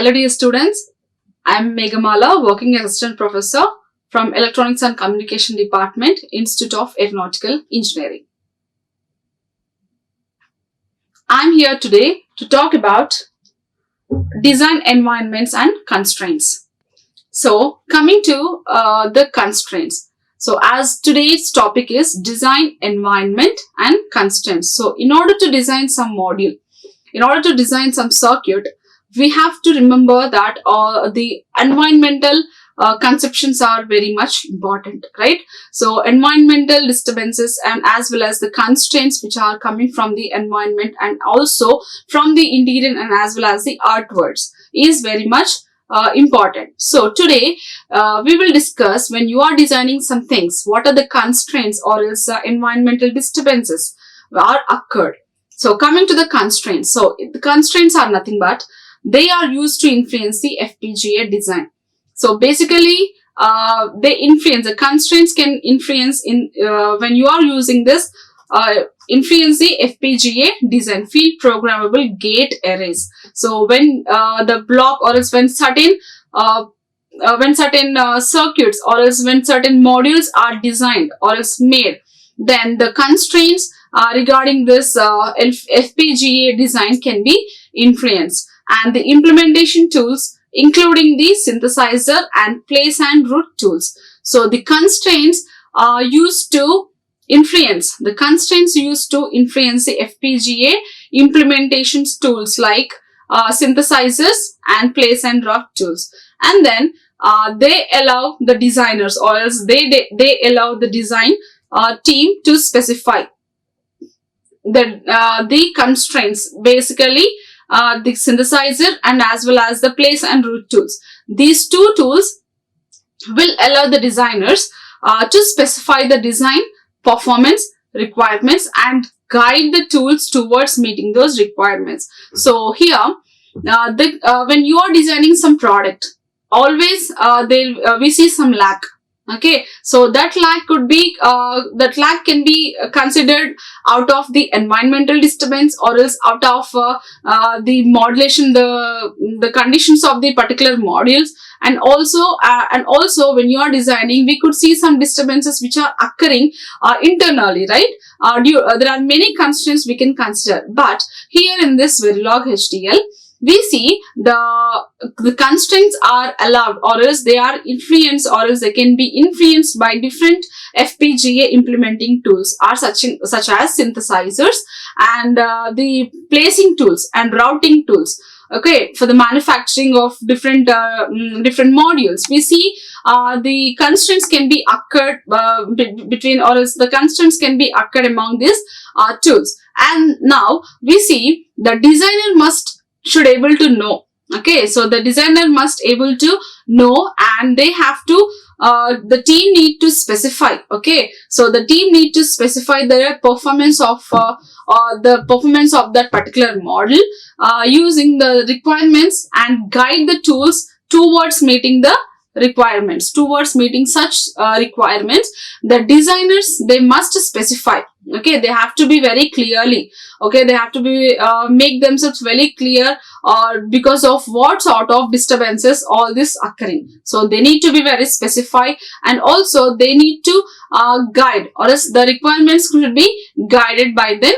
Hello dear students, I am Meghamala, working assistant professor from Electronics and Communication Department, Institute of Aeronautical Engineering. I am here today to talk about design environments and constraints. So coming to the constraints. So as today's topic is design environment and constraints. So in order to design some module, in order to design some circuit, we have to remember that the environmental conceptions are very much important, right? So environmental disturbances and as well as the constraints which are coming from the environment and also from the interior and as well as the artworks is very much important. So today we will discuss when you are designing some things, what are the constraints or else environmental disturbances are occurred. So coming to the constraints. So the constraints are nothing but they are used to influence the FPGA design. So basically, the constraints can influence in when you are using this, influence the FPGA design, field programmable gate arrays. So when the block or else when certain circuits or else when certain modules are designed or else made, then the constraints regarding this FPGA design can be influenced. And the implementation tools including the synthesizer and place and route tools. So the constraints are used to influence the FPGA implementation tools like synthesizers and place and route tools. And then they allow the designers or else they allow the design team to specify the constraints, basically the synthesizer and as well as the place and route tools. These two tools will allow the designers to specify the design performance requirements and guide the tools towards meeting those requirements. So here, when you are designing some product, always we see some lag. Okay, so that lag can be considered out of the environmental disturbance or else out of the modulation, the conditions of the particular modules, and also when you are designing, we could see some disturbances which are occurring internally, right? There are many constraints we can consider, but here in this Verilog HDL, we see the constraints are allowed or else they are influenced or else they can be influenced by different FPGA implementing tools are such as synthesizers and the placing tools and routing tools. Okay, for the manufacturing of different modules, we see the constraints can be occurred between or else the constraints can be occurred among these tools. And now we see the designer should able to know. Okay, so the designer must able to know and they have to the team need to specify. Okay, so the team need to specify the performance of that particular model using the requirements and guide the tools towards meeting the requirements. Towards meeting such requirements, the designers, they must specify. Okay, they have to be very clearly. Okay, they have to be make themselves very clear because of what sort of disturbances all this occurring. So they need to be very specified and also they need to guide or else the requirements could be guided by them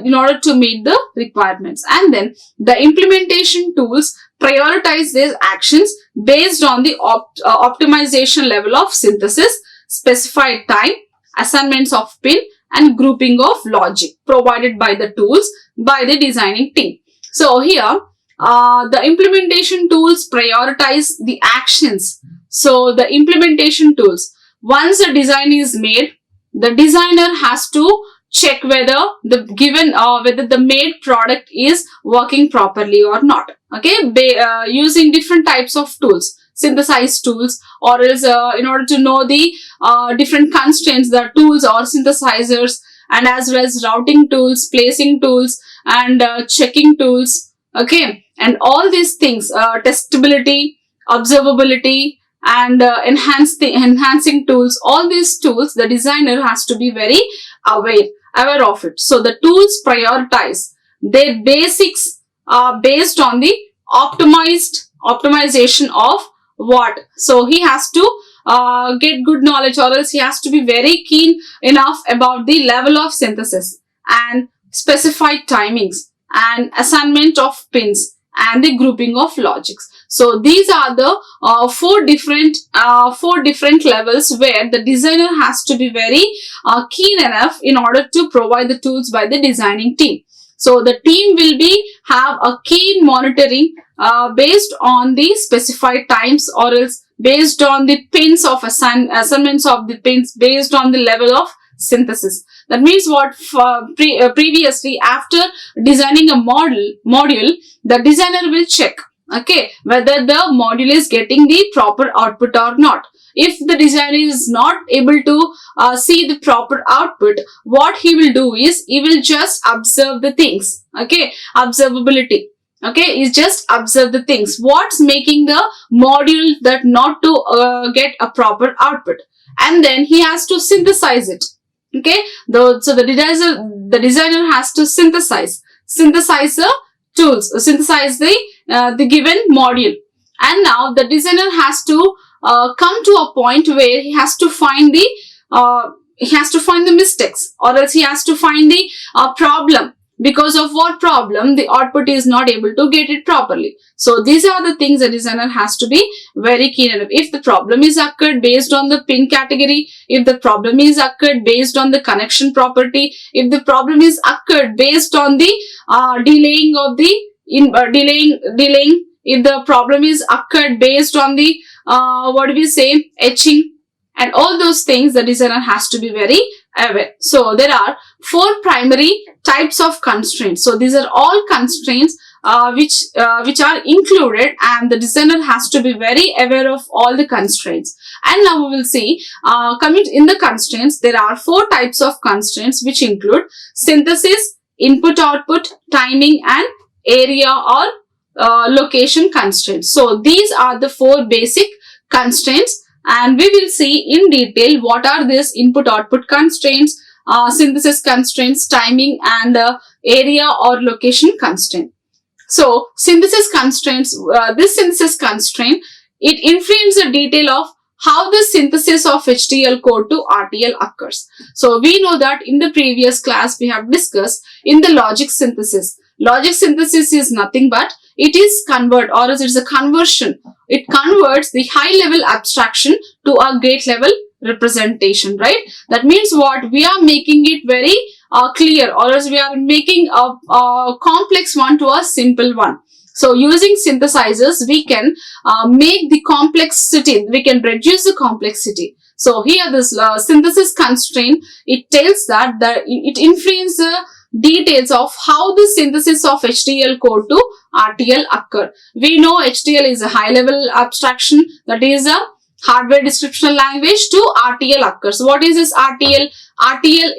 in order to meet the requirements. And then the implementation tools prioritize their actions based on the optimization level of synthesis, specified time, assignments of pin and grouping of logic provided by the tools by the designing team. So here the implementation tools prioritize the actions. So the implementation tools, once a design is made, the designer has to check whether the given whether the made product is working properly or not. Okay, using different types of tools, synthesized tools or else in order to know the different constraints, the tools or synthesizers and as well as routing tools, placing tools and checking tools. Okay, and all these things, testability, observability and enhancing tools, all these tools the designer has to be very aware of it. So the tools prioritize their basics based on the optimization of what? So he has to get good knowledge, or else he has to be very keen enough about the level of synthesis and specified timings and assignment of pins and the grouping of logics. So these are the four different levels where the designer has to be very keen enough in order to provide the tools by the designing team. So the team will have a keen monitoring based on the specified times, or else based on the pins of assignments of the pins, based on the level of synthesis. That means what? Previously, after designing a module, the designer will check, okay, whether the module is getting the proper output or not. If the designer is not able to see the proper output, what he will do is he will just observe the things, okay, observability. Okay, is just observe the things. What's making the module that not to get a proper output, and then he has to synthesize it. Okay, so the designer has to synthesize the tools, synthesize the given module, and now the designer has to come to a point where he has to find the mistakes, or else he has to find the problem. Because of what problem the output is not able to get it properly. So these are the things the designer has to be very keen enough. If the problem is occurred based on the pin category, if the problem is occurred based on the connection property, if the problem is occurred based on the delaying of the delaying, if the problem is occurred based on the etching, and all those things, the designer has to be very aware. So there are 4 primary types of constraints. So these are all constraints which are included, and the designer has to be very aware of all the constraints. And now we will see, coming in the constraints, there are 4 types of constraints which include synthesis, input output, timing, and area or location constraints. So these are the 4 basic constraints, and we will see in detail what are these input output constraints, synthesis constraints, timing, and area or location constraint. So synthesis constraints, this synthesis constraint, it influences the detail of how the synthesis of HDL code to RTL occurs. So we know that in the previous class we have discussed in the logic synthesis. Logic synthesis is nothing but it is convert, or it's a conversion. It converts the high level abstraction to a gate level representation, right? That means what? We are making it very clear, or else we are making a complex one to a simple one. So using synthesizers, we can make the complexity, we can reduce the complexity. So here this synthesis constraint, it tells that it influences the details of how the synthesis of HDL code to RTL occur. We know HDL is a high level abstraction, that is a hardware description language, to RTL occurs. What is this RTL? RTL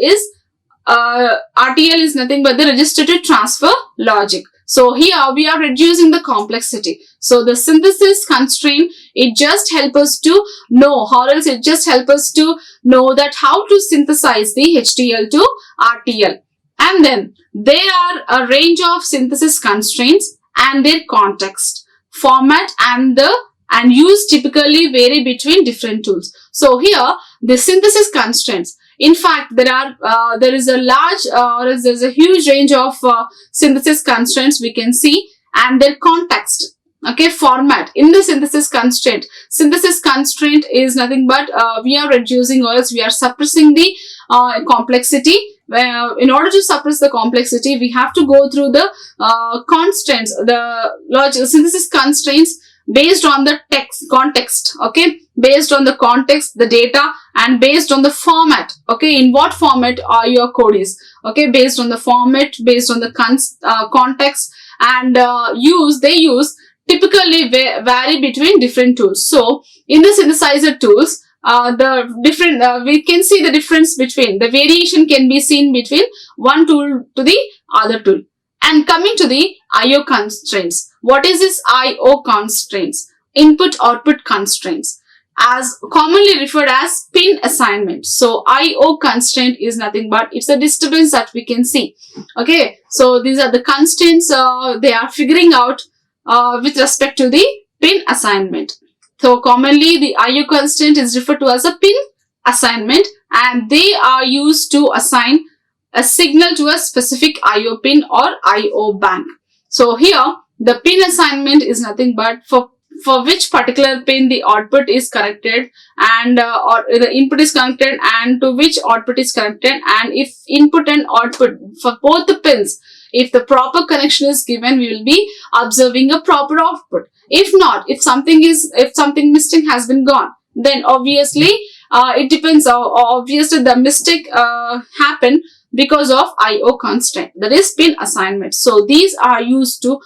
is nothing but the register to transfer logic. So here we are reducing the complexity. So the synthesis constraint, it just helps us to know, or else it just helps us to know that how to synthesize the HDL to RTL. And then there are a range of synthesis constraints, and their context, format, and use typically vary between different tools. So here the synthesis constraints, in fact there is a large there's a huge range of synthesis constraints we can see, and their context, okay, format. In the synthesis constraint is nothing but we are reducing, or else we are suppressing the complexity. In order to suppress the complexity, we have to go through the constraints, the logic synthesis constraints based on the context, okay, based on the context, the data, and based on the format, okay, in what format your code is, okay, based on the format, based on the context, and they use typically vary between different tools. So in the synthesizer tools, we can see the difference between, the variation can be seen between one tool to the other tool. And coming to the IO constraints. What is this IO constraints? Input output constraints, as commonly referred as pin assignment. So IO constraint is nothing but it's a disturbance that we can see. Okay, so these are the constraints. They are figuring out with respect to the pin assignment. So commonly the IO constraint is referred to as a pin assignment, and they are used to assign a signal to a specific IO pin or IO bank. So here the pin assignment is nothing but for which particular pin the output is connected, and or the input is connected, and to which output is connected, and if input and output for both the pins, if the proper connection is given, we will be observing a proper output. If not, if something missing has been gone, then obviously it depends. Obviously the mistake happened because of IO constraint, that is pin assignment. So these are used to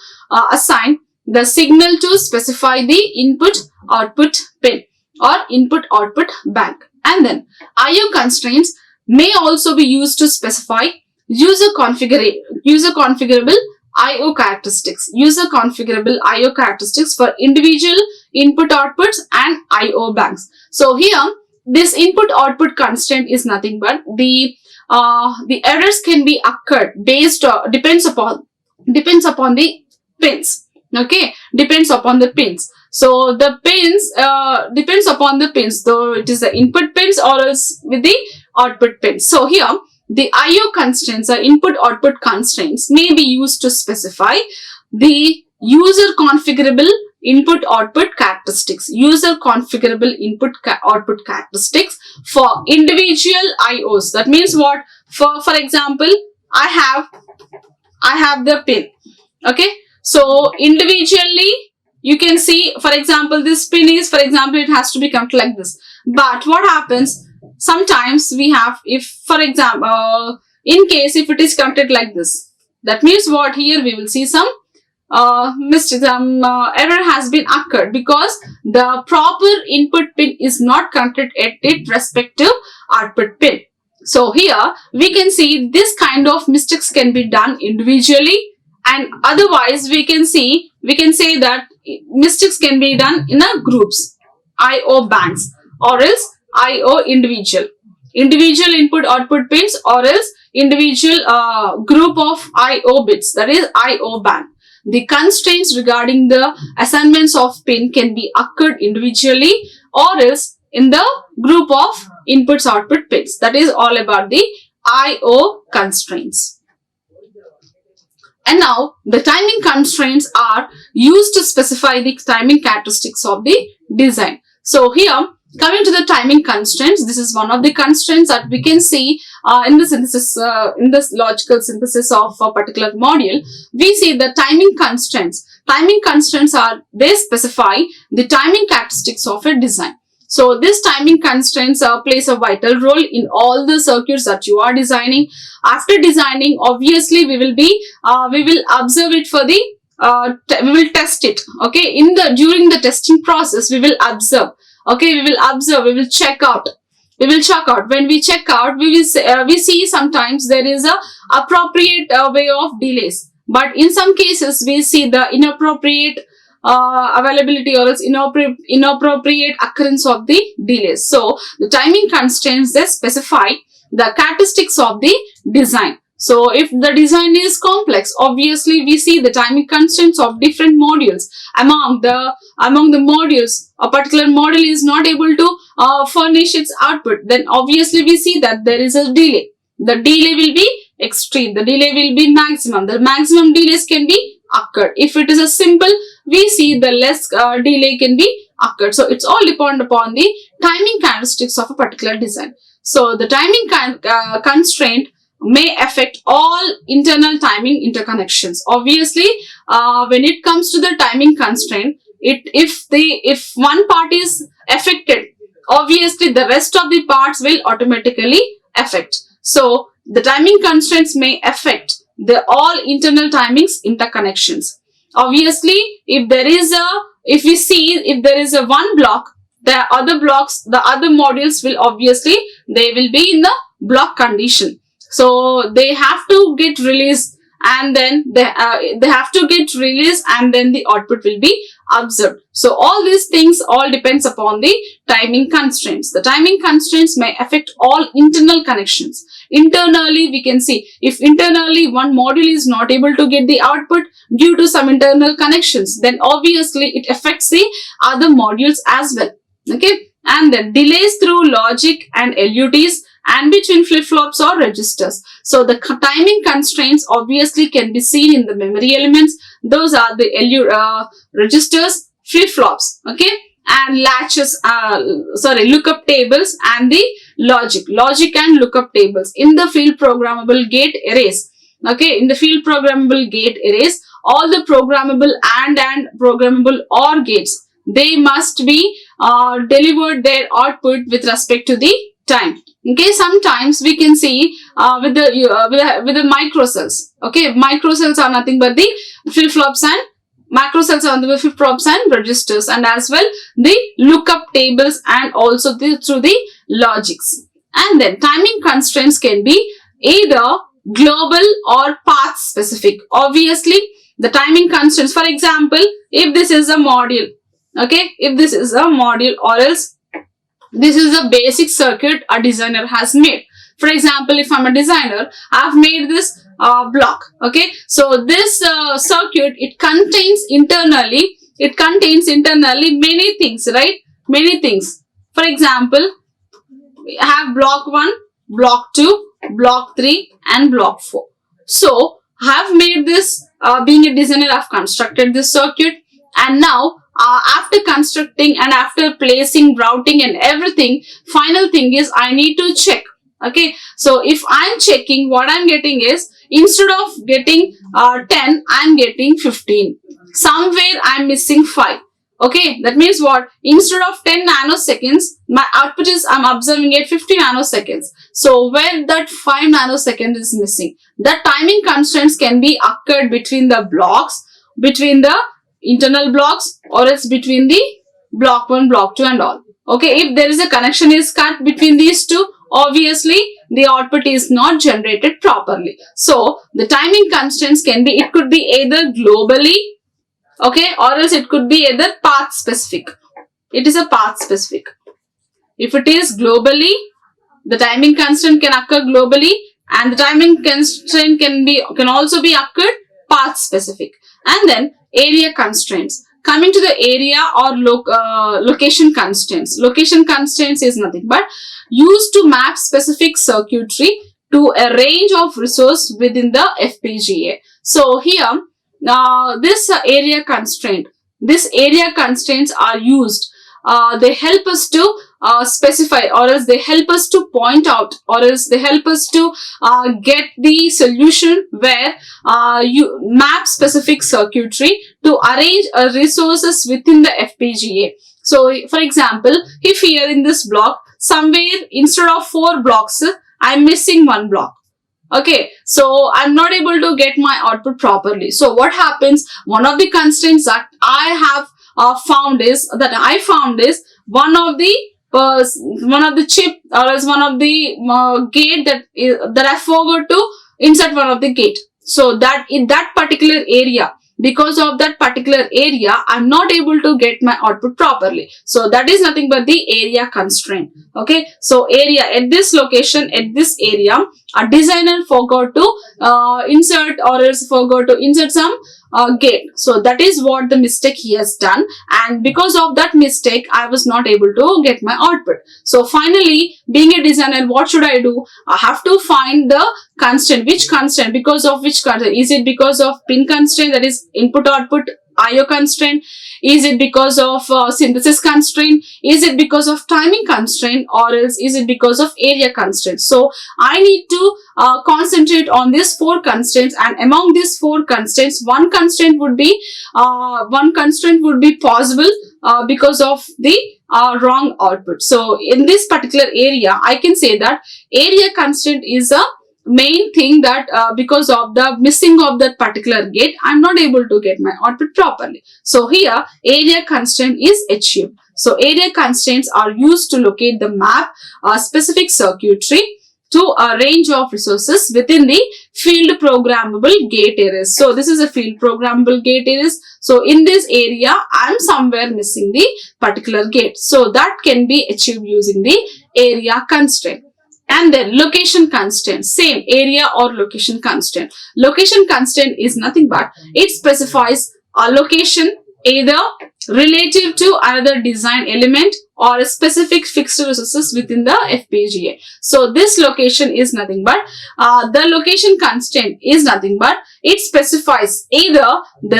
assign the signal to specify the input output pin or input output bank. And then IO constraints may also be used to specify user configurable IO characteristics. User configurable IO characteristics for individual input outputs and IO banks. So here this input output constraint is nothing but the errors can be occurred based on depends upon the pins. Okay, depends upon the pins. So the pins depends upon the pins, though it is the input pins or else with the output pins. So here the IO constraints or input output constraints may be used to specify the user configurable input output characteristics. User configurable input output characteristics for individual IOs. That means what? For example, I have the pin. Okay. So individually you can see, for example, this pin is, for example, it has to be connected like this. But what happens? Sometimes we have, if for example, in case if it is connected like this, that means what? Here we will see some mistake, error has been occurred because the proper input pin is not connected at its respective output pin. So here we can see this kind of mistakes can be done individually, and otherwise we can say that mistakes can be done in a groups, IO banks, or else IO individual input output pins, or else individual group of IO bits, that is IO bank. The constraints regarding the assignments of pin can be occurred individually or else in the group of inputs output pins. That is all about the IO constraints. And now the timing constraints are used to specify the timing characteristics of the design. So here, coming to the timing constraints, this is one of the constraints that we can see in the synthesis, in this logical synthesis of a particular module. We see the timing constraints. Timing constraints are, they specify the timing characteristics of a design. So this timing constraints plays a vital role in all the circuits that you are designing. After designing, obviously we will observe it for the we will test it. Okay, during the testing process we will observe. Okay, we will check out. When we check out, we see sometimes there is a appropriate way of delays, but in some cases we see the inappropriate availability or else inappropriate occurrence of the delays. So the timing constraints, they specify the characteristics of the design. So if the design is complex, obviously we see the timing constraints of different modules. Among the modules, a particular module is not able to furnish its output, then obviously we see that there is a delay. The delay will be extreme, the delay will be maximum. The maximum delays can be occurred. If it is a simple, we see the less delay can be occurred. So it's all depend upon the timing characteristics of a particular design. So the timing constraint may affect all internal timing interconnections. Obviously, when it comes to the timing constraint, if one part is affected, obviously the rest of the parts will automatically affect. So the timing constraints may affect the all internal timings interconnections. Obviously, if there is a one block, the other blocks, the other modules will obviously, they will be in the block condition. So they have to get released, and then they have to get released, and then the output will be observed. So all these things all depends upon the timing constraints. The timing constraints may affect all internal connections. Internally, we can see if internally one module is not able to get the output due to some internal connections, then obviously it affects the other modules as well. Okay, and then delays through logic and LUTs and between flip-flops or registers. So the timing constraints obviously can be seen in the memory elements. Those are the registers, flip-flops, okay, and latches, lookup tables and the logic and lookup tables in the field programmable gate arrays. Okay, in the field programmable gate arrays, all the programmable and programmable OR gates, they must be delivered their output with respect to the time. Okay, sometimes we can see with the microcells. Okay, microcells are nothing but the flip-flops and macrocells are the flip-flops and registers, and as well the lookup tables and also through the logics. And then timing constraints can be either global or path specific. Obviously, the timing constraints, for example, if this is a module, okay, if this is a module or else this is a basic circuit a designer has made. For example, if I'm a designer, I've made this block. Okay, so this circuit, it contains internally many things, right? Many things. For example, we have block 1, block 2, block 3 and block 4. So I have made this, being a designer, I've constructed this circuit, and now after constructing and after placing routing and everything, final thing is I need to check. Okay, so if I'm checking, what I'm getting is, instead of getting 10, I'm getting 15. Somewhere I'm missing 5. Okay, that means what? Instead of 10 nanoseconds, my output is, I'm observing at 50 nanoseconds. So where that 5 nanoseconds is missing, the timing constraints can be occurred between the blocks, between the internal blocks, or else between the block 1, block 2 and all. Okay, if there is a connection is cut between these two, obviously the output is not generated properly. So the timing constraints can be, it could be either globally, okay, or else it could be either path specific. It is a path specific. If it is globally, the timing constraint can occur globally, and the timing constraint can also be occurred path specific. And then area constraints. Coming to the area or location constraints. Location constraints is nothing but used to map specific circuitry to a range of resource within the FPGA. So here, this area constraints are used. They help us to specify, or else they help us to point out, or else they help us to get the solution where you map specific circuitry to arrange resources within the FPGA. So for example, if here in this block, somewhere instead of 4 blocks, I'm missing 1 block. Okay, so I'm not able to get my output properly. So what happens, one of the constraints that I have found is one of the chip, or else one of the gate that I forgot to insert one of the gate. So that in that particular area, because of that particular area, I'm not able to get my output properly. So that is nothing but the area constraint. Okay, so area at this location, at this area, a designer forgot to insert, or else forgot to insert some gate. So that is what the mistake he has done, and because of that mistake, I was not able to get my output. So finally, being a designer, what should I do? I have to find the constraint. Which constraint? Because of which constraint? Is it because of pin constraint, that is input output IO constraint? Is it because of synthesis constraint? Is it because of timing constraint, or else is it because of area constraint? So I need to concentrate on these 4 constraints, and among these 4 constraints, one constraint would be possible because of the wrong output. So in this particular area, I can say that area constraint is a main thing, that because of the missing of that particular gate, I'm not able to get my output properly. So here area constraint is achieved. So area constraints are used to locate the map specific circuitry to a range of resources within the field programmable gate areas. So this is a field programmable gate areas. So in this area, I am somewhere missing the particular gate. So that can be achieved using the area constraint. And then location constraint, same area or location constraint. Location constraint is nothing but it specifies a location either relative to another design element or a specific fixed resources within the FPGA. So this location is nothing but the location constraint is nothing but it specifies either the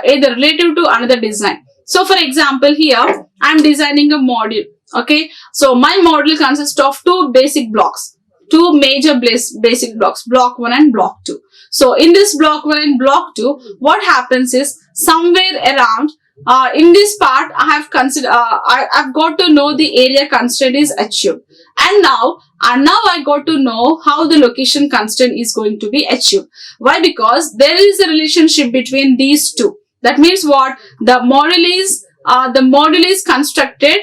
either relative to another design. So for example, here I am designing a module. Okay, so my module consists of two basic blocks, two major basic blocks, block 1 and block 2. So in this block 1 and block 2, what happens is somewhere around in this part I have considered I've got to know the area constraint is achieved, and now I got to know how the location constraint is going to be achieved. Why? Because there is a relationship between these two. That means what? The module is constructed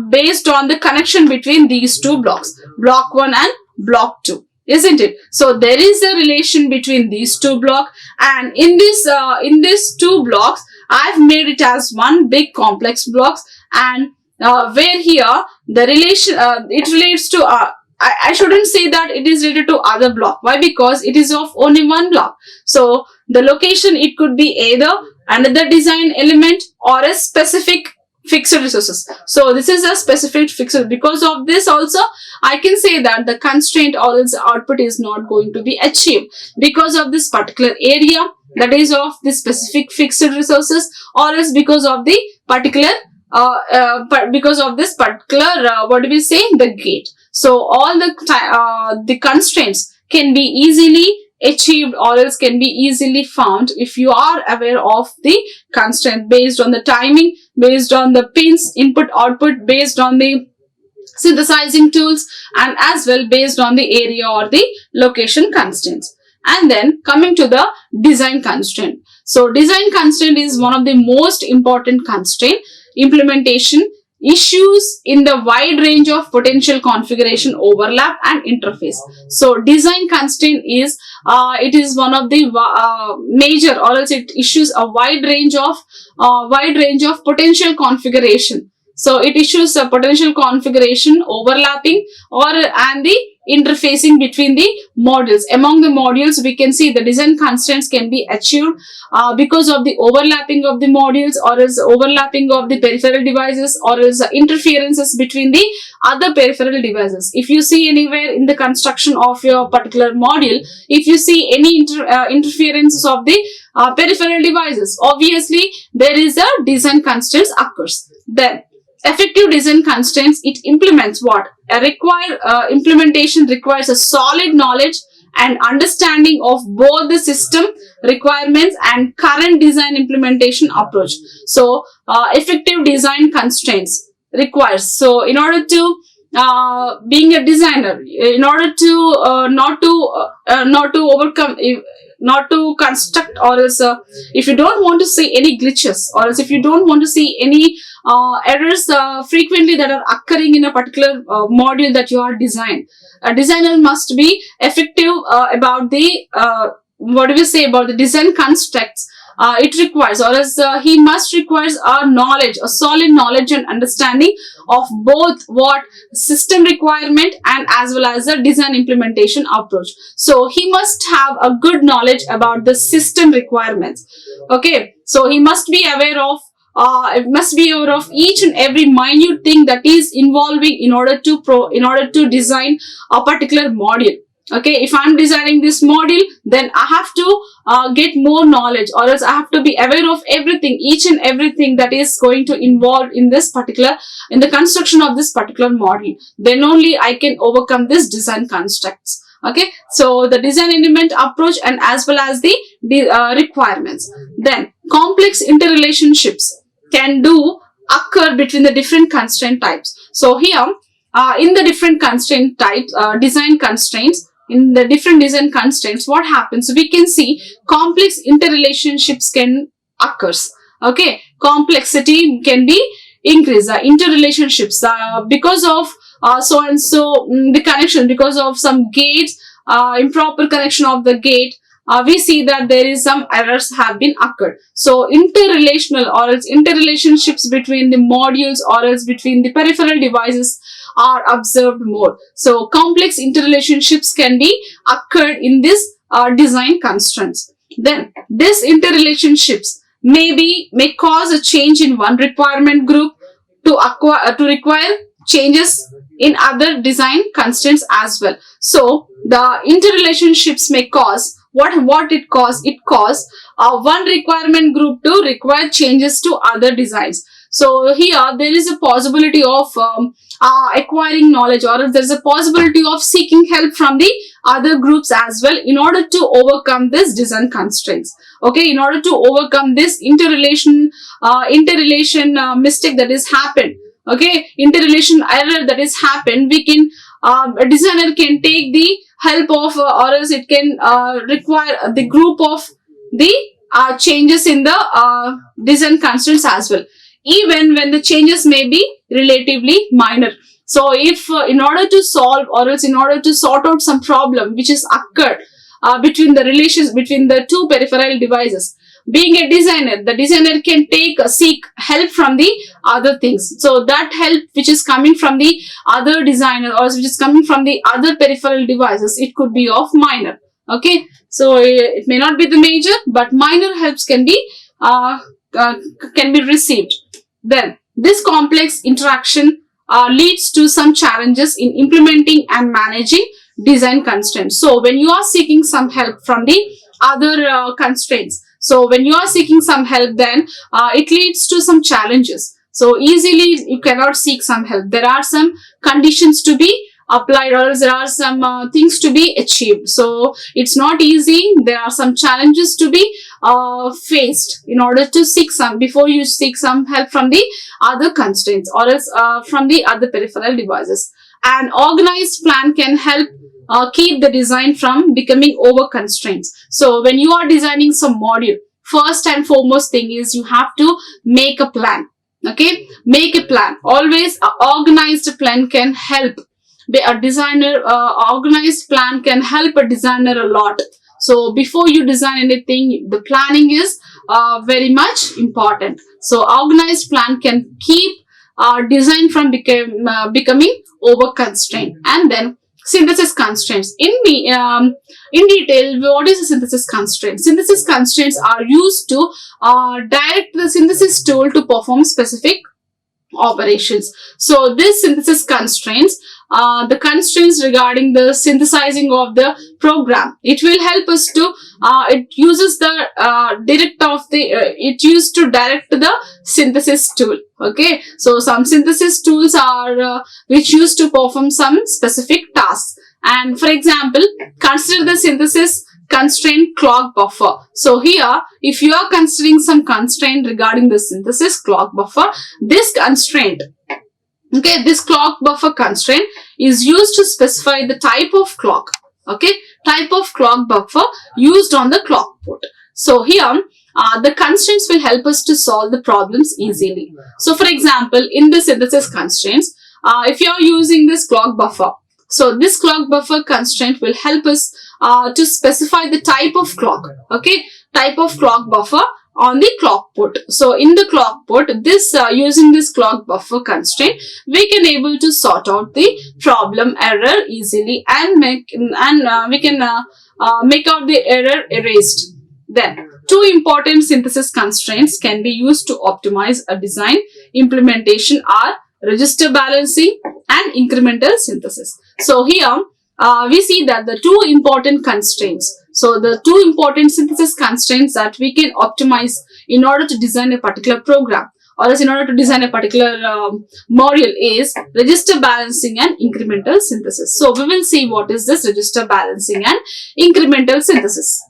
based on the connection between these two blocks, block 1 and block 2, isn't it? So there is a relation between these two blocks, and in this two blocks I've made it as one big complex blocks, and where here the relation it relates to I shouldn't say that it is related to other block. Why? Because it is of only one block. So the location, it could be either another design element or a specific fixed resources. So this is a specific fixed. Because of this also, I can say that the constraint or its output is not going to be achieved because of this particular area, that is of the specific fixed resources, or else because of the particular because of this particular what do we say, the gate. So all the constraints can be easily achieved or else can be easily found if you are aware of the constraint based on the timing, based on the pins, input output, based on the synthesizing tools, and as well based on the area or the location constraints. And then coming to the design constraint. So design constraint is one of the most important constraint implementation issues in the wide range of potential configuration overlap and interface. So design constraint is it is one of the major, or else it issues a wide range of potential configuration. So it issues a potential configuration overlapping and the interfacing between the modules. Among the modules, we can see the design constraints can be achieved because of the overlapping of the modules, or else overlapping of the peripheral devices, or else interferences between the other peripheral devices. If you see anywhere in the construction of your particular module, if you see any interferences of the peripheral devices, obviously there is a design constraints occurs. Then effective design constraints, it implements what? Implementation requires a solid knowledge and understanding of both the system requirements and current design implementation approach. So effective design constraints requires, so in order to being a designer, in order to not to overcome, not to construct, or else if you don't want to see any glitches, or else if you don't want to see any errors frequently that are occurring in a particular module that you are designing, a designer must be effective about the what do we say, about the design constructs it requires, or else he must requires a knowledge, a solid knowledge and understanding of both what system requirement and as well as the design implementation approach. So he must have a good knowledge about the system requirements. Okay, so he must be aware of each and every minute thing that is involving in order to design a particular module. Okay, if I'm designing this module, then I have to get more knowledge, or else I have to be aware of everything, each and everything that is going to involve in the construction of this particular module. Then only I can overcome this design constructs. Okay, so the design element approach and as well as the requirements. Then complex interrelationships can occur between the different constraint types. So here in the different constraint types, design constraints, in the different design constraints, what happens? We can see complex interrelationships can occurs. Okay, complexity can be increased. Interrelationships because of so and so the connection, because of some gates, improper connection of the gate, we see that there is some errors have been occurred. So interrelational or else interrelationships between the modules or else between the peripheral devices are observed more. So complex interrelationships can be occurred in this design constraints. Then these interrelationships may cause a change in one requirement group to require changes in other design constraints as well. So the interrelationships may cause it cause one requirement group to require changes to other designs. So here there is a possibility of acquiring knowledge, or there is a possibility of seeking help from the other groups as well in order to overcome this design constraints. Okay, in order to overcome this interrelation mistake that is happened. Okay, interrelation error that is happened, we can a designer can take the help of or else it can require the group of the changes in the design constraints as well, even when the changes may be relatively minor. So if in order to solve or else in order to sort out some problem which is occurred between the relations between the two peripheral devices, being a designer, the designer can seek help from the other things. So that help which is coming from the other designer or which is coming from the other peripheral devices, it could be of minor. Okay, so it may not be the major, but minor helps can be received. Then this complex interaction leads to some challenges in implementing and managing design constraints. So when you are seeking some help from the other constraints, so when you are seeking some help, then it leads to some challenges. So easily you cannot seek some help. There are some conditions to be applied, or there are some things to be achieved. So it's not easy. There are some challenges to be faced in order to seek some, before you seek some help from the other constraints or else from the other peripheral devices. An organized plan can help keep the design from becoming over constraints. So when you are designing some module, first and foremost thing is you have to make a plan. Okay, make a plan. Always an organized plan can help a designer. Organized plan can help a designer a lot. So before you design anything, the planning is very much important. So organized plan can keep design from becoming over constrained. And then synthesis constraints. In detail, what is a synthesis constraint? Synthesis constraints are used to direct the synthesis tool to perform specific operations. So this synthesis constraints, the constraints regarding the synthesizing of the program, it will help us to it uses the it used to direct the synthesis tool. Okay, so some synthesis tools are which used to perform some specific tasks. And for example, consider the synthesis constraint clock buffer. So here, if you are considering some constraint regarding the synthesis clock buffer, this constraint, okay, this clock buffer constraint is used to specify the type of clock, okay, type of clock buffer used on the clock port. So here, the constraints will help us to solve the problems easily. So for example, in the synthesis constraints, if you are using this clock buffer, so this clock buffer constraint will help us to specify the type of clock, okay, type of clock buffer on the clock port. So in the clock port, this using this clock buffer constraint, we can able to sort out the problem error easily and we can make out the error erased. Then two important synthesis constraints can be used to optimize a design implementation are register balancing and incremental synthesis. So here we see that the two important constraints, so the two important synthesis constraints that we can optimize in order to design a particular program or else in order to design a particular module is register balancing and incremental synthesis. So we will see what is this register balancing and incremental synthesis.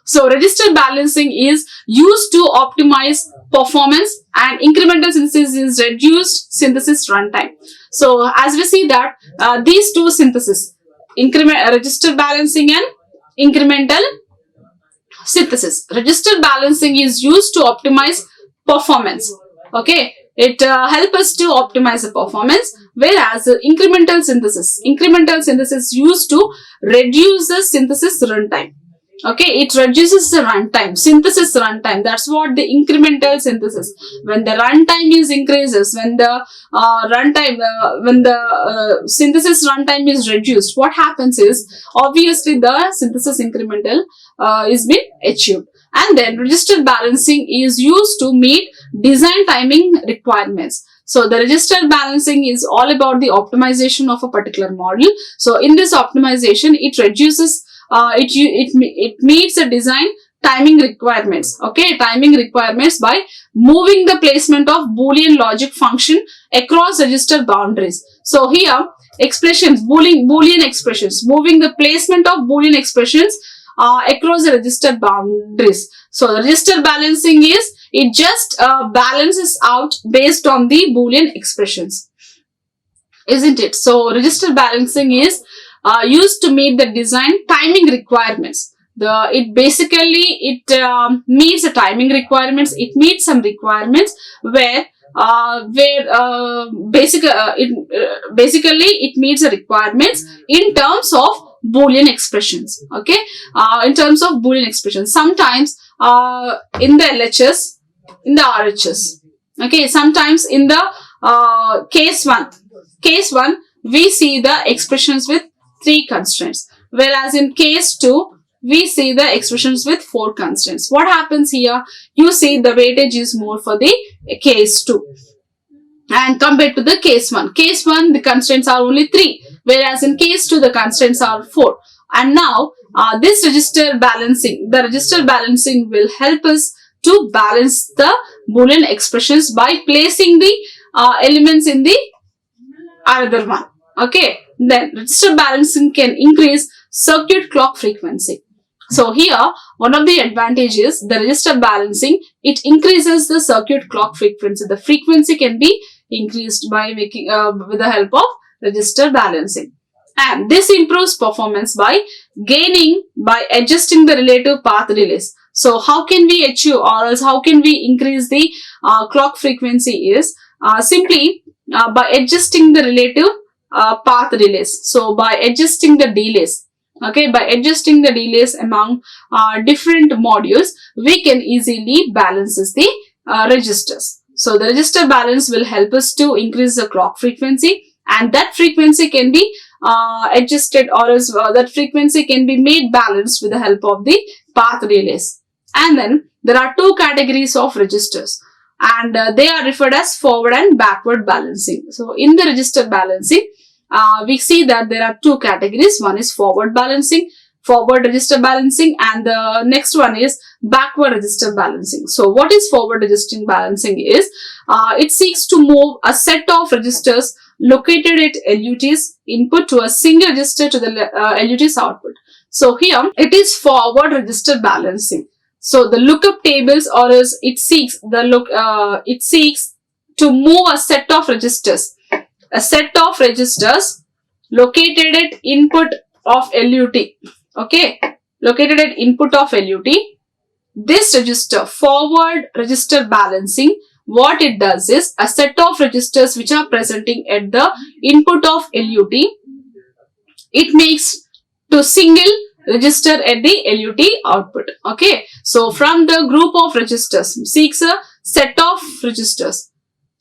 So register balancing is used to optimize performance and incremental synthesis is reduced synthesis runtime. So as we see that these two synthesis, register balancing and incremental synthesis. Register balancing is used to optimize performance. Okay, it helps us to optimize the performance, Whereas incremental synthesis used to reduce the synthesis runtime. Okay, it reduces the runtime, synthesis runtime. That's what the incremental synthesis. When the runtime is increases, when the synthesis runtime is reduced, what happens is obviously the synthesis incremental is been achieved. And then register balancing is used to meet design timing requirements. So the register balancing is all about the optimization of a particular model. So in this optimization, it reduces it meets the design timing requirements. Okay, timing requirements by moving the placement of Boolean logic function across register boundaries. So here expressions, Boolean expressions, moving the placement of Boolean expressions across the register boundaries. So the register balancing is, it just balances out based on the Boolean expressions, isn't it? So register balancing is used to meet the design timing requirements. It meets the timing requirements. It meets some requirements where basically it meets the requirements in terms of Boolean expressions. Okay, in terms of Boolean expressions, sometimes in the LHS, in the RHS. Okay, sometimes in the case one, we see the expressions with 3 constraints, whereas in case 2, we see the expressions with 4 constraints. What happens here? You see the weightage is more for the case 2 and compared to the case 1. Case 1, the constraints are only 3, whereas in case 2, the constraints are 4. And now this register balancing, the register balancing will help us to balance the Boolean expressions by placing the elements in the other one. Okay, then register balancing can increase circuit clock frequency. So here, one of the advantages, the register balancing, it increases the circuit clock frequency. The frequency can be increased by making with the help of register balancing. And this improves performance by adjusting the relative path delays. So how can we achieve, or else how can we increase the clock frequency is simply by adjusting the relative path delays. So by adjusting the delays, okay, by adjusting the delays among different modules, we can easily balance the registers. So the register balance will help us to increase the clock frequency, and that frequency can be adjusted, or else that frequency can be made balanced with the help of the path delays. And then there are 2 categories of registers, and they are referred as forward and backward balancing. So in the register balancing, we see that there are 2 categories. One is forward register balancing, and the next one is backward register balancing. So what is forward register balancing is, it seeks to move a set of registers located at LUT's input to a single register to the LUT's output. So here it is forward register balancing. So the lookup tables, or else it seeks to move a set of registers located at input of LUT. Okay, located at input of LUT. This register, forward register balancing, what it does is, a set of registers which are presenting at the input of LUT, it makes to single register at the LUT output. Okay, so from the group of registers, seeks a set of registers.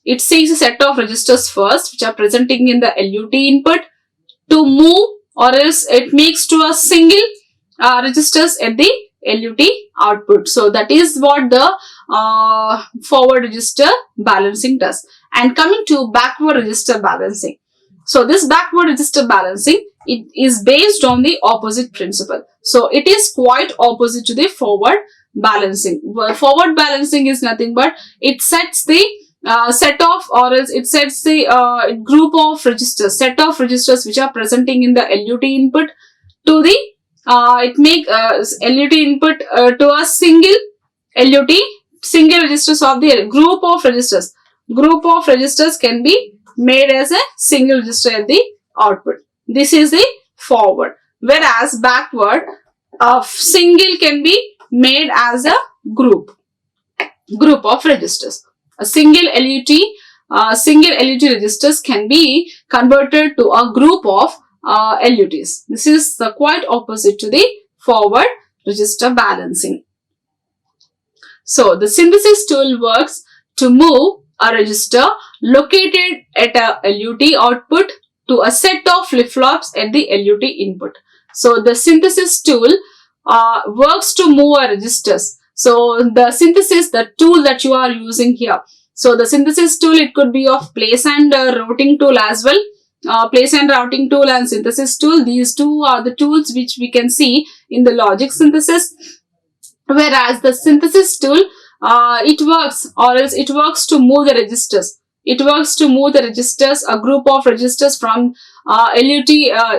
It seeks a set of registers first which are presenting in the LUT input to move, or else it makes to a single registers at the LUT output. So that is what the forward register balancing does. And coming to backward register balancing. So this backward register balancing, it is based on the opposite principle. So it is quite opposite to the forward balancing. Well, forward balancing is nothing but it sets the set the group of registers, set of registers which are presenting in the LUT input to the LUT input to a single registers of the group of registers. Group of registers can be made as a single register at the output. This is the forward. Whereas backward, single can be made as a group of registers. A single LUT single LUT registers can be converted to a group of LUTs. This is the quite opposite to the forward register balancing. So the synthesis tool works to move a register located at a LUT output to a set of flip-flops at the LUT input. So the synthesis tool works to move a registers. So the synthesis, the tool that you are using here. So the synthesis tool, it could be of place and routing tool as well. Place and routing tool and synthesis tool. These two are the tools which we can see in the logic synthesis. Whereas the synthesis tool, it works to move the registers. It works to move the registers, a group of registers from LUT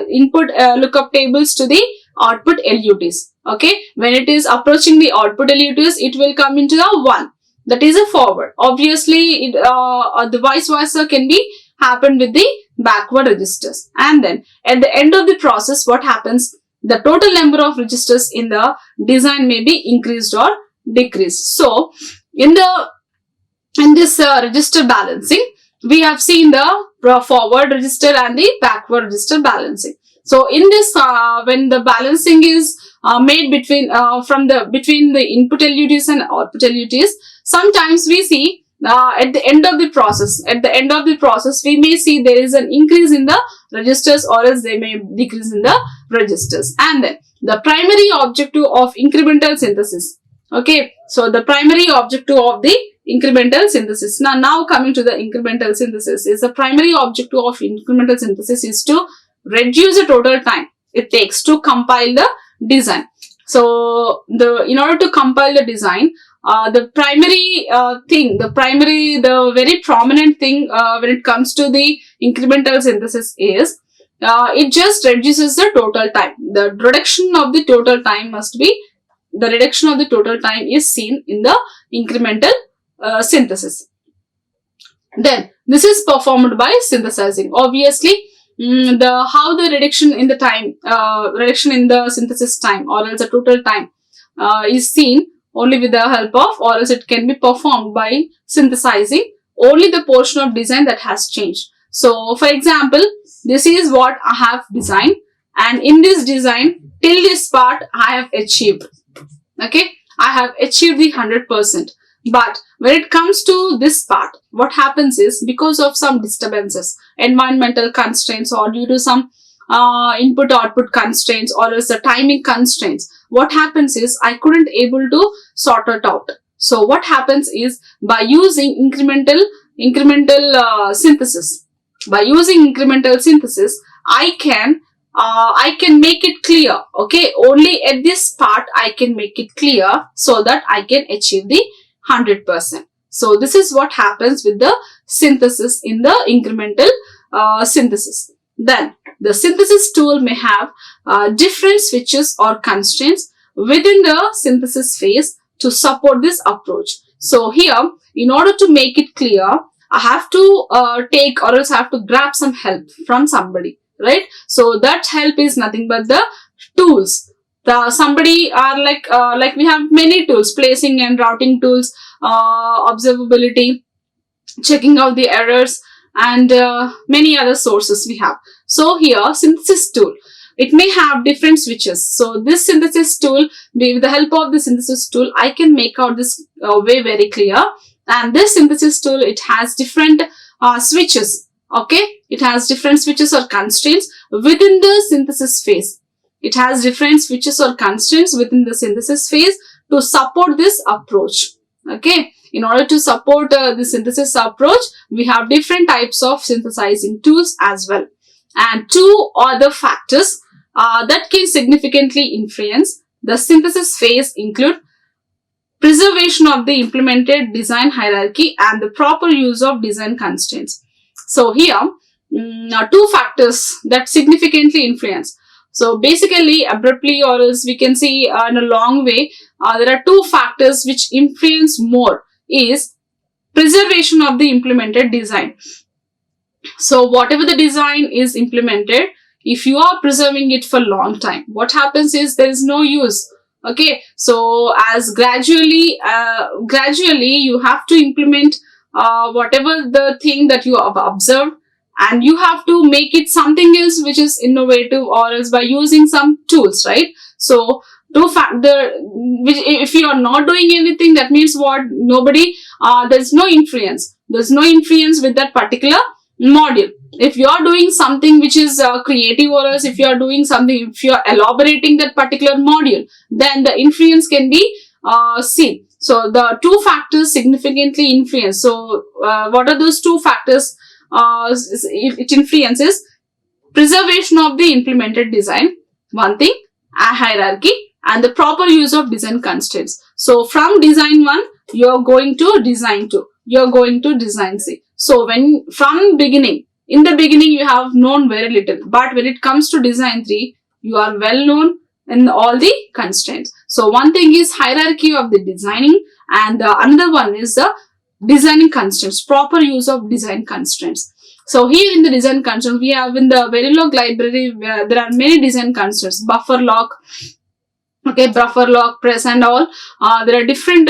input lookup tables to the output LUTs. Okay, when it is approaching the output LUTs, it will come into the 1. That is a forward. Obviously, the vice versa can be happen with the backward registers. And then at the end of the process, what happens? The total number of registers in the design may be increased or decreased. So in this register balancing, we have seen the forward register and the backward register balancing. So in this, when the balancing is made between the input LUTs and output LUTs, sometimes we see at the end of the process, we may see there is an increase in the registers, or else they may decrease in the registers. And then the primary objective of incremental synthesis. Okay, so the primary objective of the incremental synthesis. Now coming to the incremental synthesis, is the primary objective of incremental synthesis is to reduce the total time it takes to compile the design. So in order to compile the design, the very prominent thing when it comes to the incremental synthesis is it just reduces the total time. The reduction of the total time is seen in the incremental synthesis. Then this is performed by synthesizing. Obviously, how the reduction in the synthesis time, or else the total time is seen only with the help of, or else it can be performed by synthesizing only the portion of design that has changed. So for example, this is what I have designed, and in this design till this part I have achieved. Okay, I have achieved the 100%. But when it comes to this part, what happens is, because of some disturbances, environmental constraints, or due to some input-output constraints, or else the timing constraints, what happens is I couldn't able to sort it out. So what happens is, by using incremental synthesis, I can make it clear. Okay, only at this part I can make it clear, so that I can achieve the 100%. So this is what happens with the synthesis in the incremental synthesis. Then the synthesis tool may have different switches or constraints within the synthesis phase to support this approach. So here, in order to make it clear, I have to take, or else I have to grab some help from somebody, right? So that help is nothing but the tools. Somebody are like we have many tools, placing and routing tools, observability, checking out the errors, and many other sources we have. So here, synthesis tool, it may have different switches. So this synthesis tool, with the help of the synthesis tool, I can make out this way very clear. And this synthesis tool, it has different switches. Okay, it has different switches or constraints within the synthesis phase. It has different switches or constraints within the synthesis phase to support this approach. Okay, in order to support the synthesis approach, we have different types of synthesizing tools as well. And two other factors that can significantly influence the synthesis phase include preservation of the implemented design hierarchy and the proper use of design constraints. So here, two factors that significantly influence. So basically, abruptly, or else we can see in a long way, there are two factors which influence more, is preservation of the implemented design. So whatever the design is implemented, if you are preserving it for a long time, what happens is there is no use. Okay, so as gradually you have to implement whatever the thing that you have observed, and you have to make it something else which is innovative, or else by using some tools, right? So if you are not doing anything, that means what? Nobody, there's no influence. There's no influence with that particular module. If you are doing something which is creative, or else if you are doing something, if you are elaborating that particular module, then the influence can be seen. So the two factors significantly influence. So what are those two factors? It influences preservation of the implemented design, one thing, a hierarchy, and the proper use of design constraints. So from design 1, you're going to design 2, you're going to design 3. So when from beginning, in the beginning you have known very little, but when it comes to design 3, you are well known in all the constraints. So one thing is hierarchy of the designing, and the another one is the designing constraints, proper use of design constraints. So here in the design constraints, we have in the Verilog library, where there are many design constraints, buffer lock, okay, buffer lock, press and all. There are different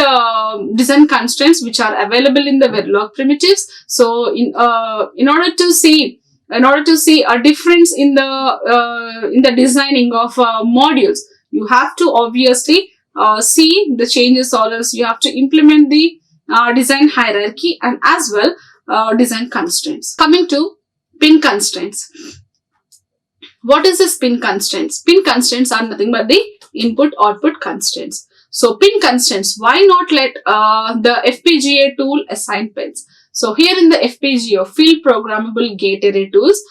design constraints which are available in the Verilog primitives. So in order to see a difference in the designing of modules, you have to obviously see the changes, or else you have to implement the design hierarchy and as well design constraints. Coming to pin constraints. What is this pin constraints? Pin constraints are nothing but the input output constraints. So pin constraints, why not let the FPGA tool assign pins? So here in the FPGA, field programmable gate array tools,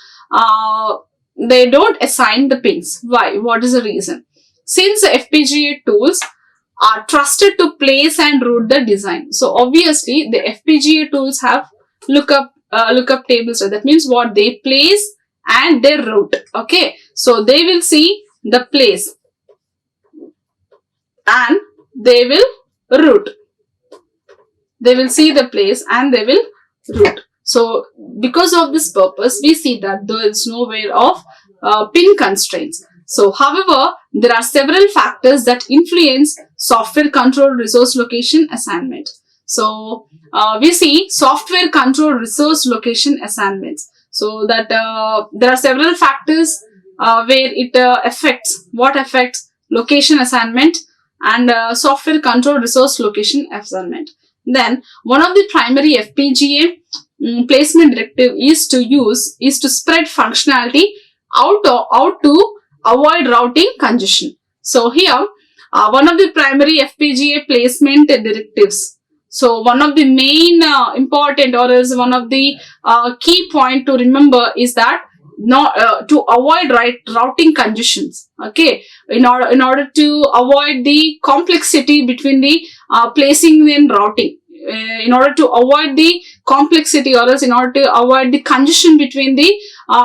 they don't assign the pins. Why? What is the reason? Since the FPGA tools are trusted to place and route the design. So obviously the FPGA tools have lookup tables. So that means what? They place and they route. Okay. So they will see the place and they will route. They will see the place and they will route. So because of this purpose, we see that there is no way of pin constraints. So however, there are several factors that influence software control resource location assignment. So we see software control resource location assignments. So that there are several factors where it affects location assignment and software control resource location assignment. Then one of the primary FPGA placement directive is to spread functionality out to avoid routing congestion. So here one of the primary FPGA placement directives. So one of the main important, or is one of the key point to remember is that to avoid routing congestions. Okay, in order to avoid the complexity between the placing and routing, in order to avoid the complexity, or else in order to avoid the congestion between the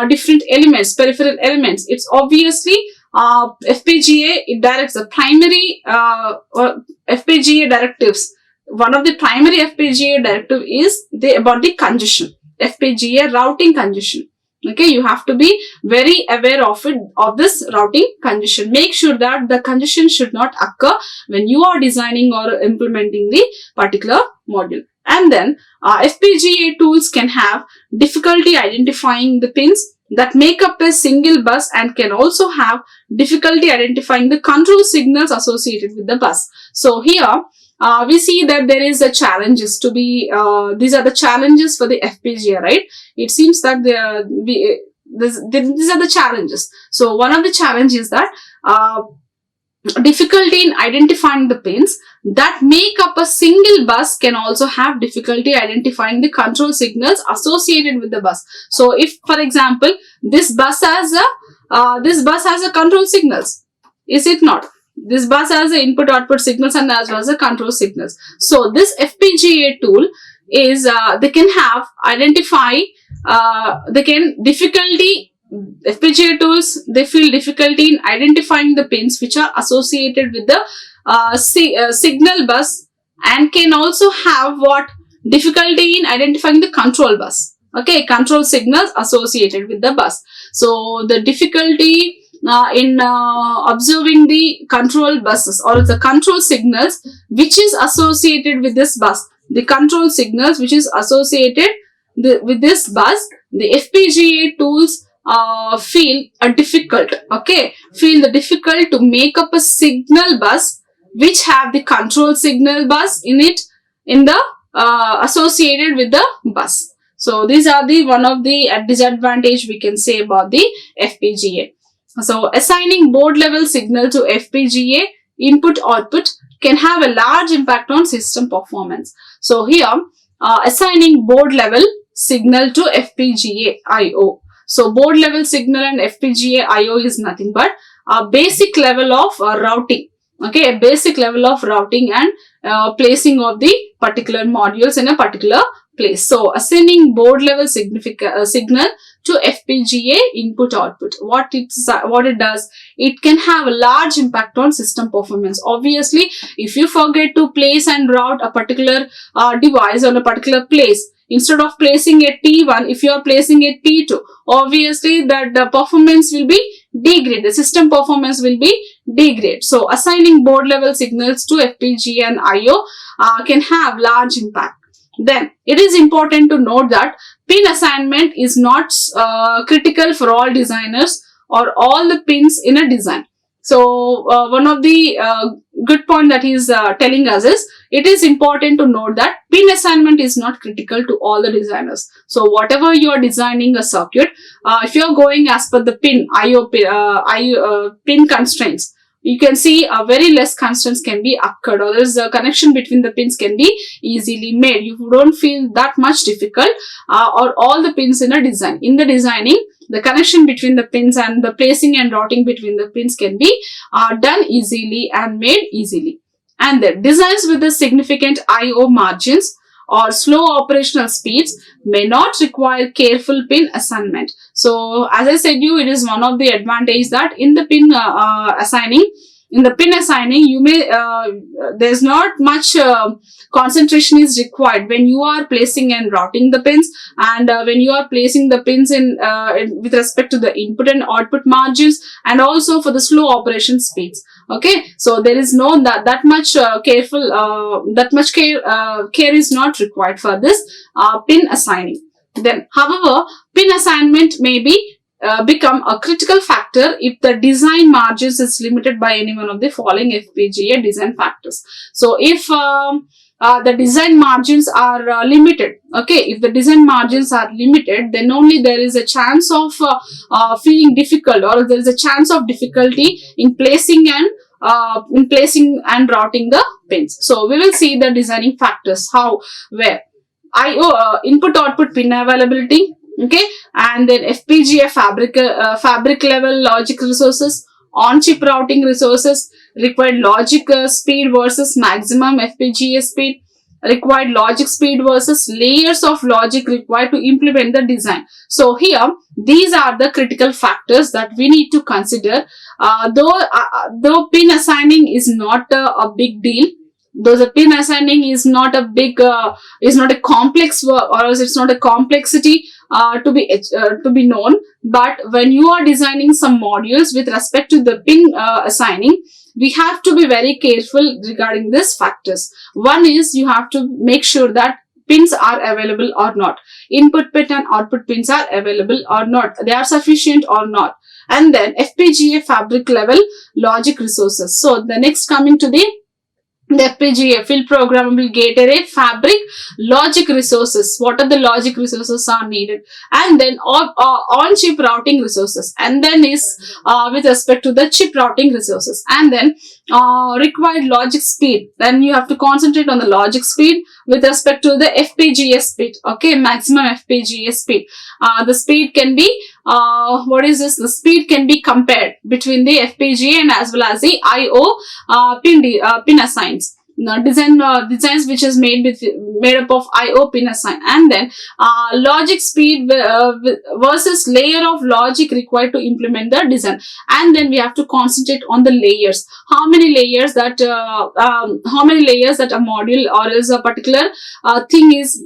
different elements, peripheral elements, it's obviously FPGA, it directs the primary FPGA directives. One of the primary FPGA directive is about the congestion, FPGA routing congestion. Okay, you have to be very aware of this routing congestion. Make sure that the congestion should not occur when you are designing or implementing the particular module. And then FPGA tools can have difficulty identifying the pins that make up a single bus, and can also have difficulty identifying the control signals associated with the bus. So here we see that there is a challenges to be, these are the challenges for the FPGA, right? It seems that these are the challenges. So one of the challenges is that difficulty in identifying the pins that make up a single bus can also have difficulty identifying the control signals associated with the bus. So if, for example, this bus has a control signals, is it not? This bus has the input output signals and as well as the control signals. So this FPGA tool is they can have FPGA tools, they feel difficulty in identifying the pins which are associated with the signal bus, and can also have difficulty in identifying the control bus. Okay, control signals associated with the bus. So the difficulty in observing the control buses or the control signals which is associated with this bus, the control signals which is associated with this bus, the FPGA tools feel difficult to make up a signal bus which have the control signal bus in it, in the associated with the bus. So these are the one of the disadvantage we can say about the FPGA. So assigning board level signal to FPGA input output can have a large impact on system performance. So here assigning board level signal to FPGA IO. So board level signal and FPGA IO is nothing but a basic level of routing. Okay, a basic level of routing and placing of the particular modules in a particular place. So assigning board level signal to FPGA input output, what it does, it can have a large impact on system performance. Obviously, if you forget to place and route a particular device on a particular place, instead of placing at T1, if you are placing at T2, obviously that the performance will be degraded. The system performance will be degraded. So assigning board level signals to FPGA and IO can have large impact. Then it is important to note that pin assignment is not critical for all designers or all the pins in a design. So one of the good point that he is telling us is, it is important to note that pin assignment is not critical to all the designers. So whatever you are designing a circuit, if you are going as per the pin pin constraints, you can see very less constraints can be occurred, or there is a connection between the pins can be easily made. You don't feel that much difficult or all the pins in a design. In the designing, the connection between the pins and the placing and routing between the pins can be done easily and made easily. And the designs with the significant IO margins or slow operational speeds may not require careful pin assignment. So as I said you, it is one of the advantage that in the pin assigning, you may there's not much concentration is required when you are placing and routing the pins, and when you are placing the pins in with respect to the input and output margins, and also for the slow operation speeds. Okay, so there is no that much care is not required for this pin assigning. Then, however, pin assignment may be become a critical factor if the design margins is limited by any one of the following FPGA design factors. So if the design margins are limited, okay, if the design margins are limited, then only there is a chance of feeling difficult, or there is a chance of difficulty in placing and routing the pins. So we will see the designing factors, where IO input output pin availability, okay, and then FPGA fabric level logic resources, on-chip routing resources, required logic speed versus maximum FPGA speed, required logic speed versus layers of logic required to implement the design. So here, these are the critical factors that we need to consider. Though pin assigning is not a big deal, though the pin assigning is not a big, is not a complex work, or else it's not a complexity to be known. But when you are designing some modules with respect to the pin assigning, we have to be very careful regarding these factors. One is, you have to make sure that pins are available or not. Input pin and output pins are available or not. They are sufficient or not. And then FPGA fabric level logic resources. So the next coming to the FPGA field programmable gate array fabric logic resources. What are the logic resources are needed? And then on chip routing resources, and then is with respect to the chip routing resources, and then required logic speed. Then you have to concentrate on the logic speed with respect to the FPGA speed. Okay, maximum FPGA speed. The speed can be the speed can be compared between the FPGA and as well as the IO pin assigns. Designs which is made up of IO pin assign, and then logic speed versus layer of logic required to implement the design. And then we have to concentrate on the layers. How many layers that a module or is a particular thing is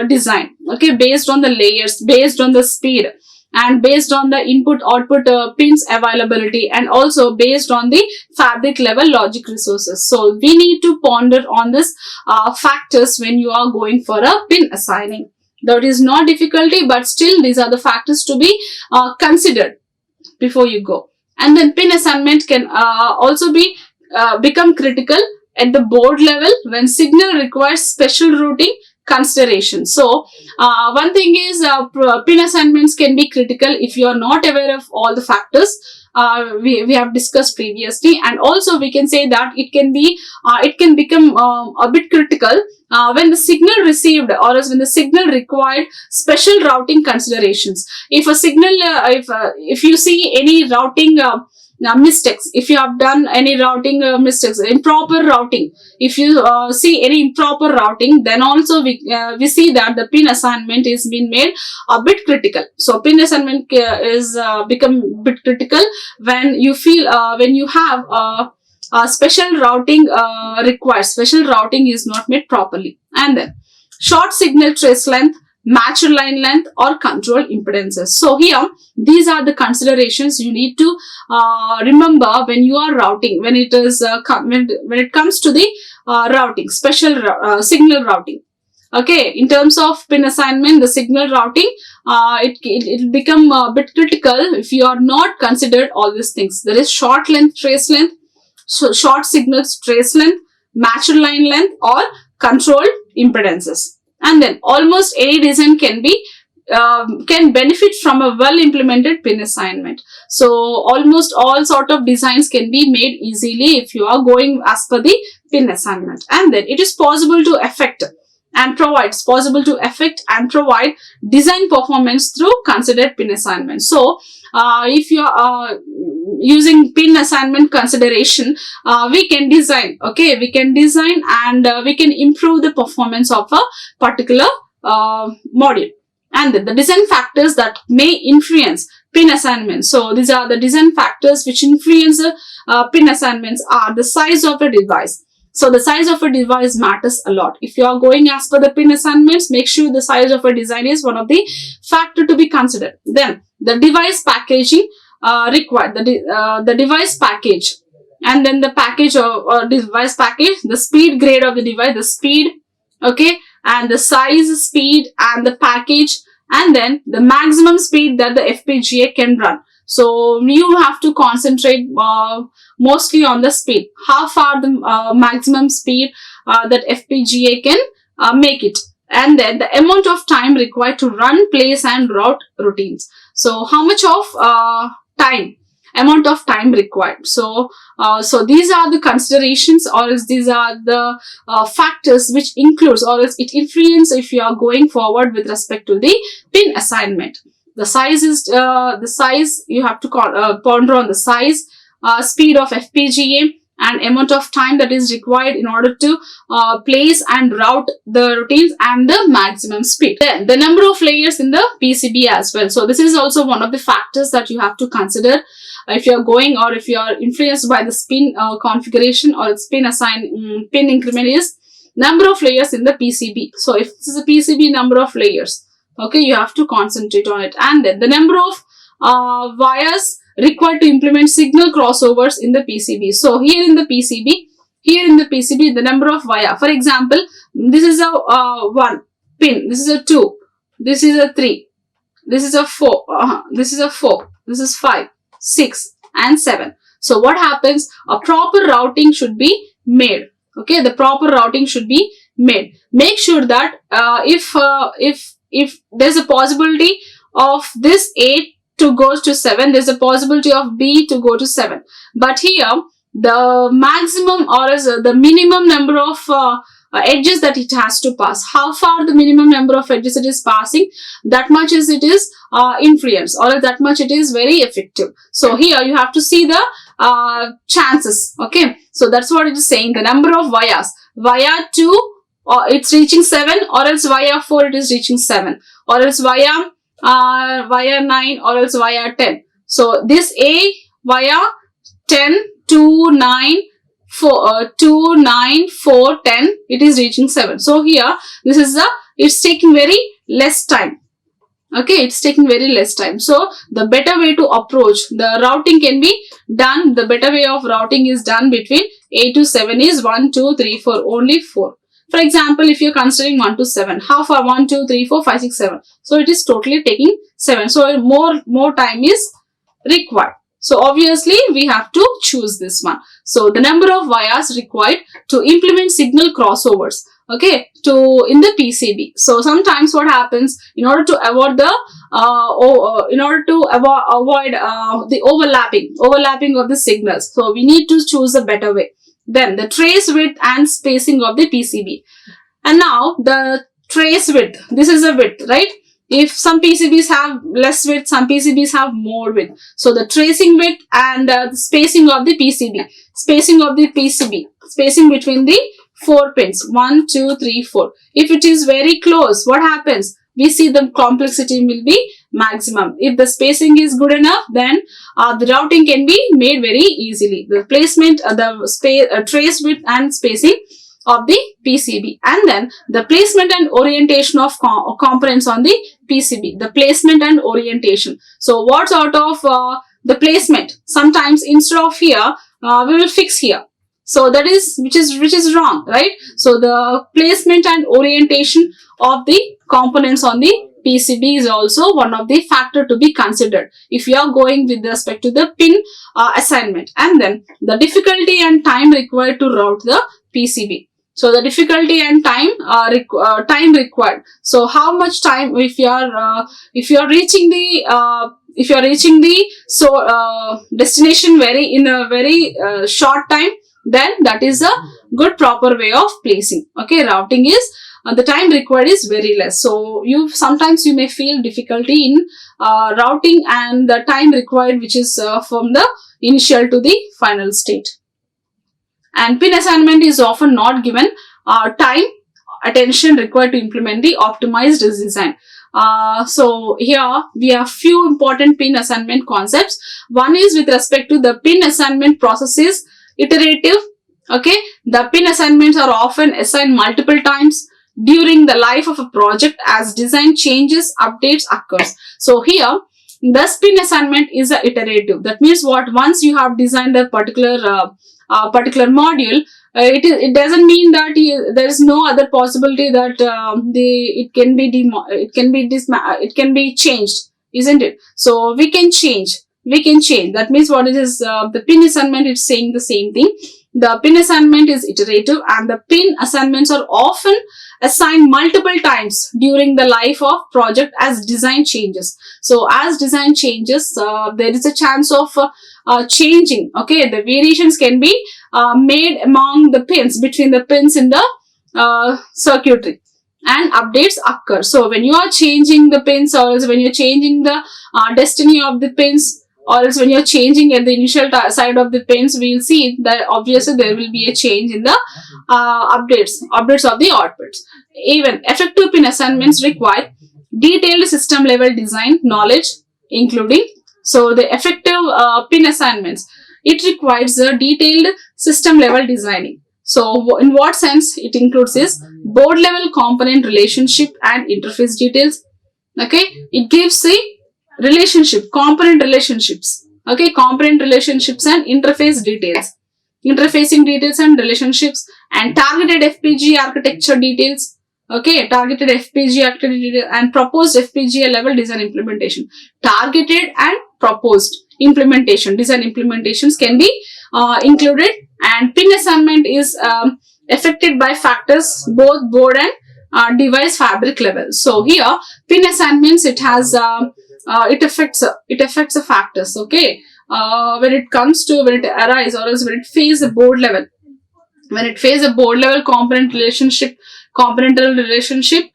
designed. Okay, based on the layers, based on the speed. and based on the input output pins availability, and also based on the fabric level logic resources. So we need to ponder on this factors when you are going for a pin assigning. That is not difficulty, but still these are the factors to be considered before you go. And then pin assignment can also be become critical at the board level when signal requires special routing consideration. So one thing is pin assignments can be critical if you are not aware of all the factors we have discussed previously, and also we can say that it can become a bit critical when the signal received or else when the signal required special routing considerations. If a signal if you see any routing mistakes, if you have done any routing mistakes, improper routing, if you see any improper routing, then also we see that the pin assignment is being made a bit critical. So pin assignment is become a bit critical when you feel when you have special routing required, special routing is not made properly. And then short signal trace length, matched line length, or control impedances. So here these are the considerations you need to remember when you are routing, when it is when it comes to the routing, special signal routing. Okay, in terms of pin assignment, the signal routing it will become a bit critical if you are not considered all these things. There is short length trace length, so short signal trace length, matched line length, or control impedances. And then almost any design can benefit from a well implemented pin assignment. So almost all sort of designs can be made easily if you are going as per the pin assignment. And then it is possible to affect and provide design performance through considered pin assignment. So if you are using pin assignment consideration, we can design, okay, we can design and we can improve the performance of a particular module. And then the design factors that may influence pin assignment. So these are the design factors which influence pin assignments are the size of a device. So the size of a device matters a lot. If you are going as per the pin assignments, make sure the size of a design is one of the factor to be considered. Then the device packaging required, the device package, and then the package or device package, the speed grade of the device, the speed, okay, and the size, speed, and the package, and then the maximum speed that the FPGA can run. So you have to concentrate mostly on the speed. How far the maximum speed that FPGA can make it. And then the amount of time required to run, place, and route routines. So how much of amount of time required. So these are the considerations, or else these are the factors which includes, or else it influences if you are going forward with respect to the pin assignment. The size is the size you have to ponder on the size, speed of FPGA, and amount of time that is required in order to place and route the routines, and the maximum speed. Then the number of layers in the PCB as well. So this is also one of the factors that you have to consider if you are going, or if you are influenced by the pin configuration or pin pin increment is number of layers in the PCB. So if this is a PCB, number of layers, okay, you have to concentrate on it. And then the number of wires required to implement signal crossovers in the PCB. So here in the PCB, the number of wire. For example, this is a 1 pin, this is a 2, this is a 3, this is a 4, this is a 4, this is 5, 6, and 7. So what happens? A proper routing should be made. Okay, the proper routing should be made. Make sure that if there's a possibility of this 8 to go to 7, there's a possibility of B to go to 7. But here, the maximum or the minimum number of edges that it has to pass, how far the minimum number of edges it is passing, that much is it is influence, or that much it is very effective. So here you have to see the chances. Okay, so that's what it is saying. The number of wires, wire 2, or it's reaching 7, or else wire 4 it is reaching 7, or else wire 9, or else wire 10. So this A wire 10, 2, 9, 4, 2, 9, 4, 10, it is reaching 7. So here, this is it's taking very less time. Okay, it's taking very less time. So the better way to approach the routing can be done. The better way of routing is done between 8 to 7 is 1, 2, 3, 4, only 4. For example, if you're considering 1 to 7, how far? 1, 2, 3, 4, 5, 6, 7. So it is totally taking 7. So more time is required. So obviously we have to choose this one. So the number of vias required to implement signal crossovers, okay, in the PCB. So sometimes what happens, in order to avoid the the overlapping of the signals, so we need to choose a better way. Then the trace width and spacing of the PCB. And now the trace width, this is a width, right? If some PCBs have less width, some PCBs have more width. So the tracing width and the spacing of the PCB, spacing between the 4 pins, 1, 2, 3, 4. If it is very close, what happens? We see the complexity will be maximum. If the spacing is good enough, then the routing can be made very easily. The placement, trace width and spacing of the PCB, and then the placement and orientation of components on the PCB. The placement and orientation. So what's out of the placement? Sometimes instead of here, we will fix here. So that is which is wrong, right? So the placement and orientation of the components on the PCB is also one of the factor to be considered if you are going with respect to the pin assignment. And then the difficulty and time required to route the PCB. So the difficulty and time required. So how much time if you are reaching the destination in a very short time, then that is a good proper way of placing. Okay, routing is the time required is very less. So sometimes you may feel difficulty in routing and the time required, which is from the initial to the final state. And pin assignment is often not given time attention required to implement the optimized design. So here we have few important pin assignment concepts. One is with respect to the pin assignment process is iterative. Okay, the pin assignments are often assigned multiple times during the life of a project as design changes, updates occurs. So here the pin assignment is a iterative. That means what? Once you have designed a particular module, it doesn't mean that there is no other possibility that it can be changed, isn't it? So we can change. That means what it is, the pin assignment is saying the same thing. The pin assignment is iterative and the pin assignments are often assigned multiple times during the life of project as design changes. So as design changes, there is a chance of changing. Okay, the variations can be made among the pins, between the pins in the circuitry, and updates occur. So when you are changing the pins, or else when you're changing the destiny of the pins, or else when you're changing at the initial side of the pins, we'll see that obviously there will be a change in the updates of the outputs. Even effective pin assignments require detailed system level design knowledge, including, so the effective pin assignments, it requires a detailed system level designing. So in what sense it includes is board level component relationship and interface details. Okay, it gives the component relationships. Okay, component relationships and interface details, interfacing details and relationships, and targeted FPGA architecture details. Okay, targeted FPGA architecture and proposed FPGA level design implementation. Targeted and proposed implementation, design implementations can be included. And pin assignment is affected by factors both board and device fabric level. So here pin assignments, it has it affects the factors. Okay, when it arises, or else when it faces the board level, componental relationship,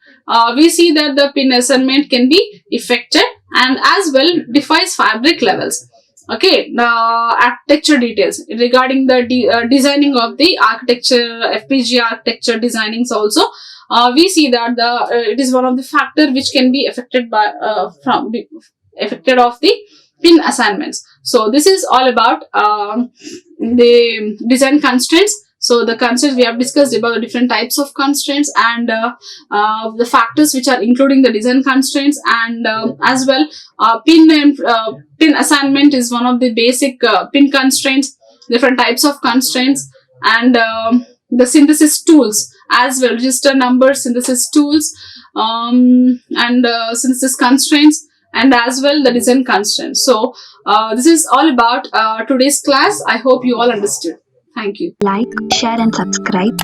we see that the pin assignment can be affected, and as well device fabric levels. Okay, the architecture details regarding the designing of the architecture, FPGA architecture designings also, we see that it is one of the factor which can be affected by affected of the pin assignments. So this is all about the design constraints. So the constraints we have discussed about the different types of constraints and the factors which are including the design constraints, and as well pin assignment is one of the basic pin constraints, different types of constraints, and the synthesis tools as well, register number synthesis tools, and synthesis constraints, and as well the design constraints. So this is all about today's class. I hope you all understood. Thank you. Like, share and subscribe.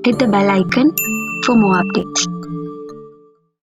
Hit the bell icon for more updates.